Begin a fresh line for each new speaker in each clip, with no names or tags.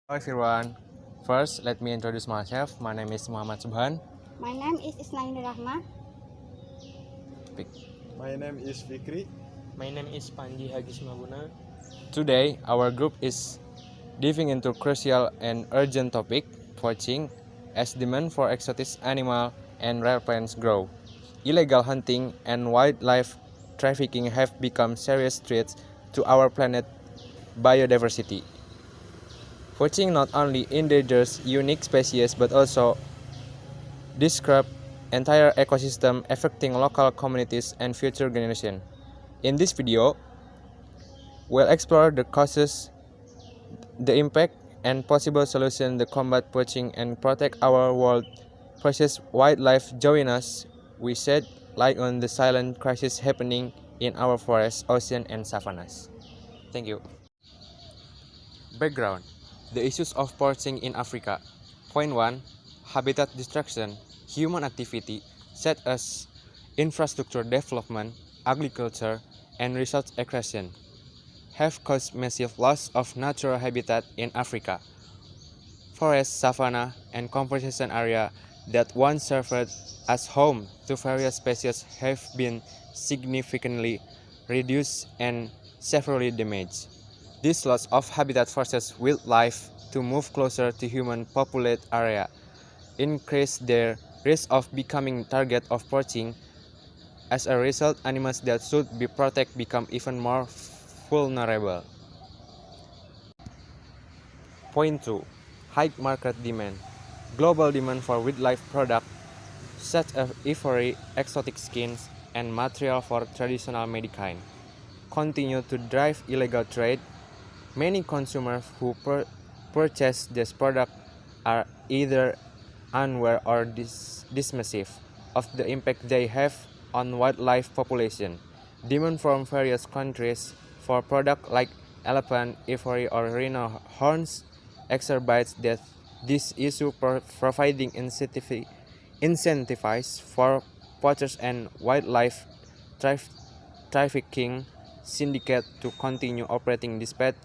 Hello everyone. First, let me introduce myself. My name is Muhammad Subhan.
My name is Isnaini Rahma.
My name is Fikri.
My name is Panji Hagismaguna.
Today, our group is diving into crucial and urgent topic, poaching, as demand for exotic animal and rare plants grow. Illegal hunting and wildlife trafficking have become serious threats to our planet biodiversity. Poaching not only endangers unique species but also disrupt entire ecosystem affecting local communities and future generations. In this video, we'll explore the causes, the impact, and possible solutions to combat poaching and protect our world precious wildlife. Join us. We shed light on the silent crisis happening in our forests, ocean, and savannas. Thank you. Background: the issues of poaching in Africa. Point 1. Habitat destruction. Human activity, such as infrastructure development, agriculture, and resource extraction, have caused massive loss of natural habitat in Africa. Forests, savanna, and conservation area that once served as home to various species have been significantly reduced and severely damaged. This loss of habitat forces wildlife to move closer to human populated area, increase their risk of becoming target of poaching. As a result, animals that should be protected become even more vulnerable. Point 2. High market demand. Global demand for wildlife products such as ivory, exotic skins, and material for traditional medicine continue to drive illegal trade. Many consumers who purchase this product are either unaware or dismissive of the impact they have on wildlife population. Demand from various countries for products like elephant, ivory, or rhino horns exacerbates this issue, providing incentives for poachers and wildlife trafficking syndicate to continue operating despite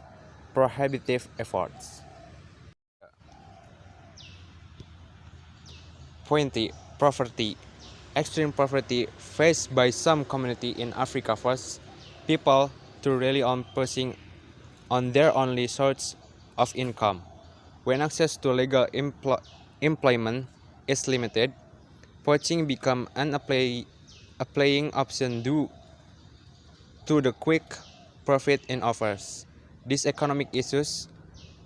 prohibitive efforts. Point poverty. Extreme poverty faced by some communities in Africa forces people to rely on poaching on their only source of income. When access to legal employment is limited, poaching becomes an applying option due to the quick profit it offers. These economic issues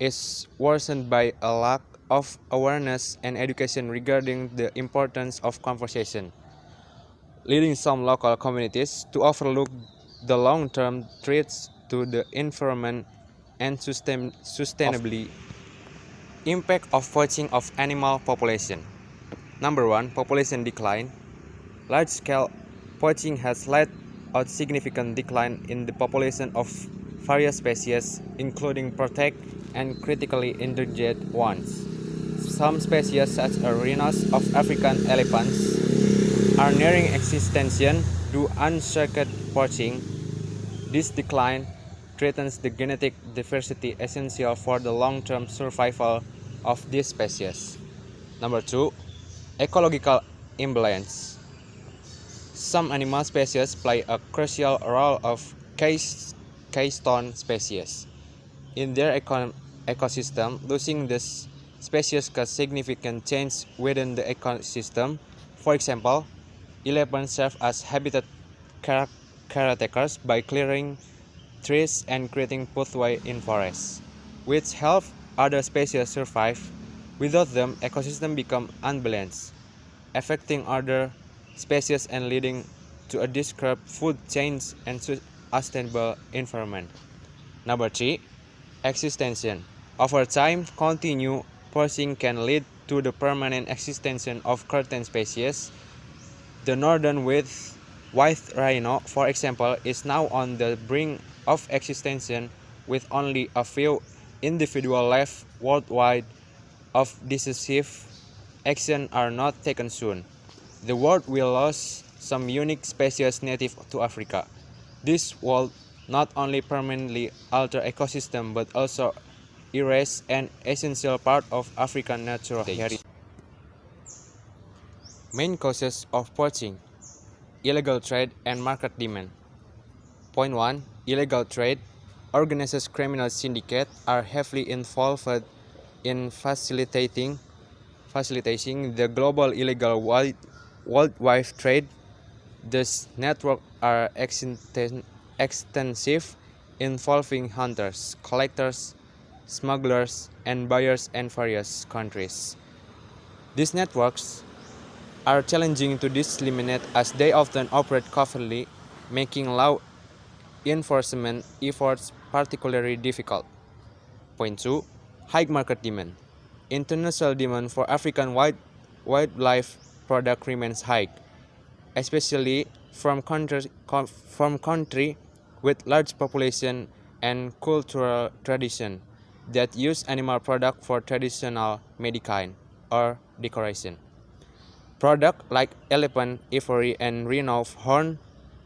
is worsened by a lack of awareness and education regarding the importance of conservation, leading some local communities to overlook the long-term threats to the environment and sustainability. Impact of poaching of animal population. Number 1. Population decline. Large-scale poaching has led a significant decline in the population of various species, including protected and critically endangered ones. Some species, such as rhinos of African elephants, are nearing extinction due to unchecked poaching. This decline threatens the genetic diversity essential for the long-term survival of these species. Number 2. Ecological imbalance. Some animal species play a crucial role of keystone species in their ecosystem. Losing this species cause significant change within the ecosystem. For example, elephants serve as habitat caretakers by clearing trees and creating pathways in forests, which help other species survive. Without them, ecosystems become unbalanced, affecting other species and leading to a disturbed food chains and sustainable environment. Number 3. Extinction. Over time, continued poaching can lead to the permanent extinction of certain species. The northern white rhino, for example, is now on the brink of extinction, with only a few individuals left worldwide. If decisive action are not taken soon, the world will lose some unique species native to Africa. This will not only permanently alter ecosystem but also erase an essential part of African natural heritage. Main causes of poaching: illegal trade and market demand. Point 1. Illegal trade. Organized criminal syndicates are heavily involved in facilitating the global illegal wildlife trade. These networks are extensive, involving hunters, collectors, smugglers, and buyers in various countries. These networks are challenging to disseminate as they often operate covertly, making law enforcement efforts particularly difficult. Point 2. High market demand. International demand for African wildlife product remains high, especially from country with large population and cultural tradition that use animal product for traditional medicine or decoration. Products like elephant ivory and rhino horn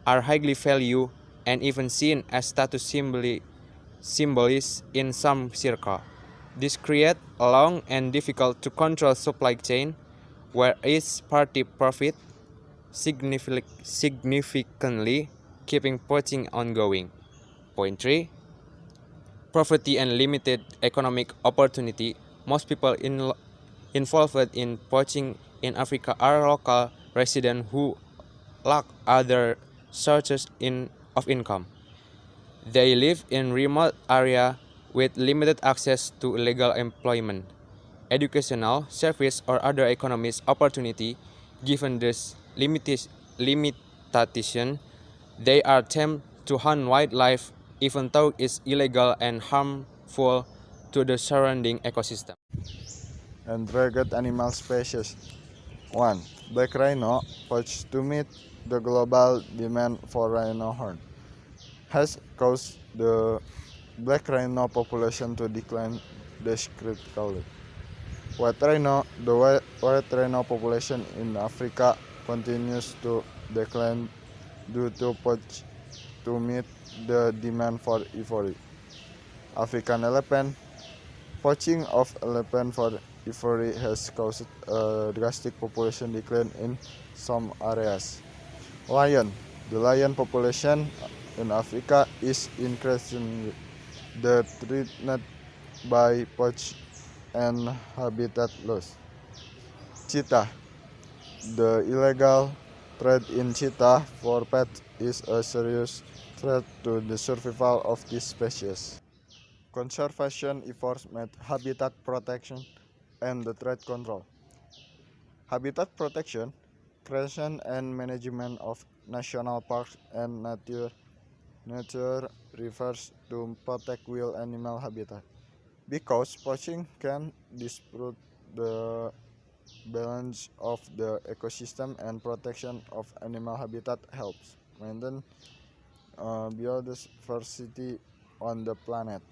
are highly valued and even seen as status symbols in some circles. This creates a long and difficult to control supply chain where each party profits significantly, keeping poaching ongoing. Point 3. Poverty and limited economic opportunity. Most people involved in poaching in Africa are local residents who lack other sources of income. They live in remote areas with limited access to legal employment, educational, service, or other economic opportunity. Given this limitation, they are tempted to hunt wildlife even though it's illegal and harmful to the surrounding ecosystem.
Endangered animal species. 1. Black rhino poached to meet the global demand for rhino horn has caused the black rhino population to decline drastically. The white rhino population in Africa continues to decline due to poaching to meet the demand for ivory. African elephant. Poaching of elephant for ivory has caused a drastic population decline in some areas. Lion. The lion population in Africa is increasingly threatened by poaching and habitat loss. Cheetah. The illegal trade in cheetah for pets is a serious threat to the survival of this species. Conservation efforts made habitat protection and the threat control. Habitat protection, creation and management of national parks and nature refers to protect wild animal habitat. Because poaching can disrupt the balance of the ecosystem and protection of animal habitat helps maintain biodiversity on the planet.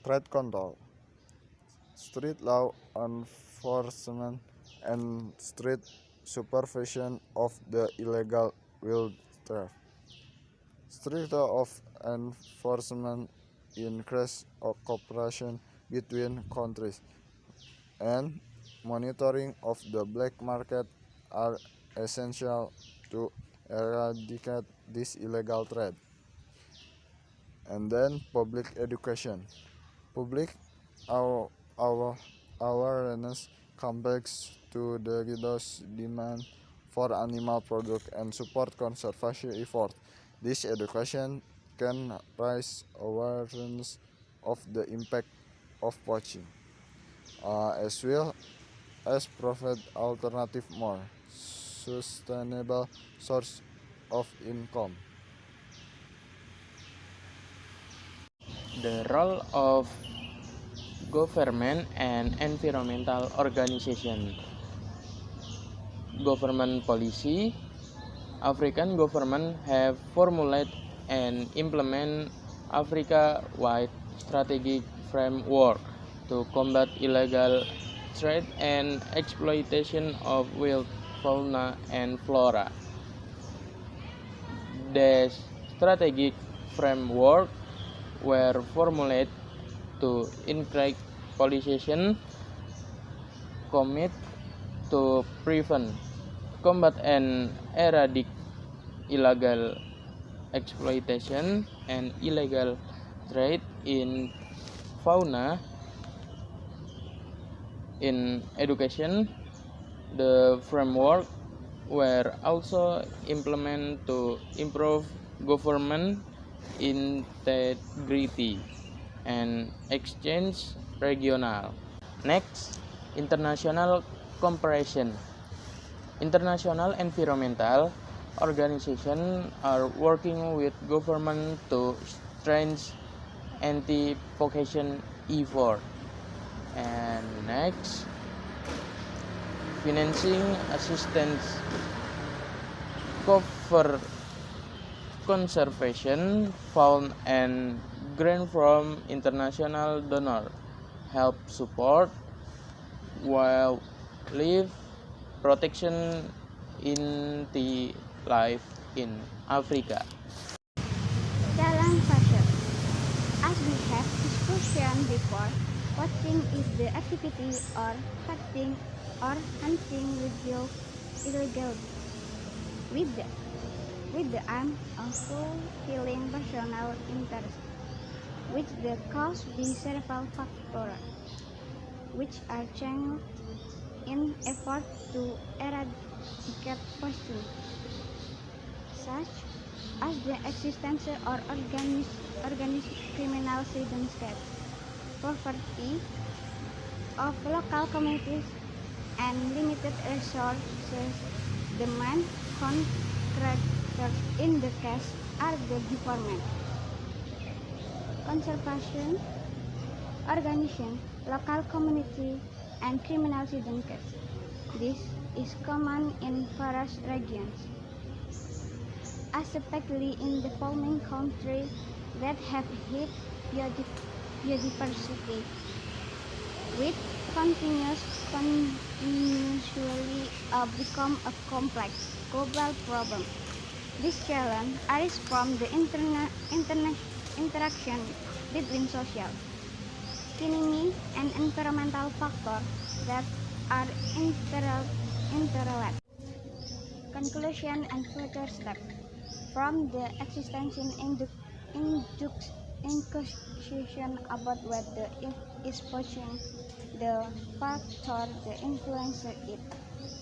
Threat control, street law enforcement, and strict supervision of the illegal wildlife. Strict law of enforcement increase cooperation between countries, and monitoring of the black market are essential to eradicate this illegal trade. And then public education. Public aw- aw- awareness comes to the reduced demand for animal products and support conservation efforts. This education can raise awareness of the impact of poaching, as well as provide alternative more sustainable source of income.
The role of government and environmental organization. Government policy. African governments have formulated and implement Africa-wide strategic framework to combat illegal trade and exploitation of wild fauna and flora. The strategic framework were formulated to increase pollution, commit to prevent, combat and eradicate illegal exploitation and illegal trade in fauna. In education, the framework were also implemented to improve government integrity and exchange regional. Next, international cooperation. International environmental organizations are working with government to strengthen anti-pollution effort. And next, financing assistance cover conservation fund and grant from international donor help support wildlife protection in the life in Africa.
Challenge fashion. As we have discussed before, poaching is the activity or hunting illegal with the aim of fulfilling personal interest, which the cause be several factors, which are changed in effort to eradicate poaching, such as the existence or organized criminal syndicate, poverty of local communities, and limited resources. The main contractors in the case are the government, conservation organization, local community, and criminal syndicates. This is common in various regions, especially in the farming countries that have high biodiversity, which continuously become a complex global problem. This challenge arises from the interaction between social, economic, and environmental factors that are interrelated. Conclusion and further steps. From the existential inquisition about whether it is poaching, the factor that influence it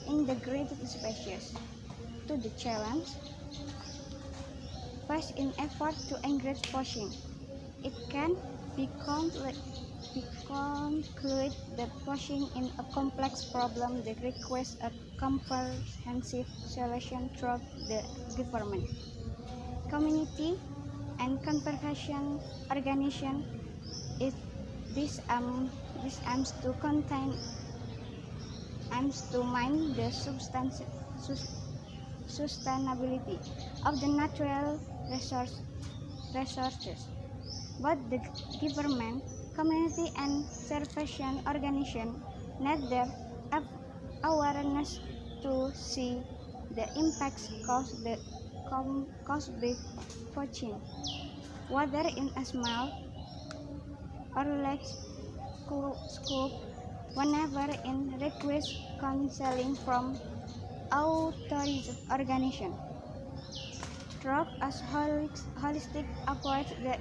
in the greatest species, to the challenge faced in effort to encourage poaching. It can be concluded that poaching is a complex problem that requires a comprehensive solution through the government, community, and conservation organization. This aims to mind the sustainability of the natural resources. Both the government, community, and conservation organization need their awareness to see the impacts caused by poaching, whether in a small or large scope, whenever in request counseling from authorized organization. Through a holistic approach that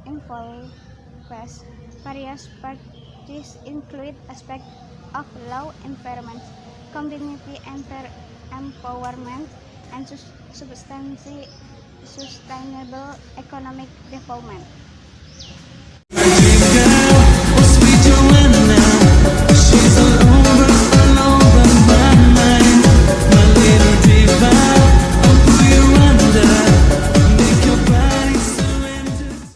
involves various parties, include aspects of law enforcement, community empowerment, and sustainable economic development.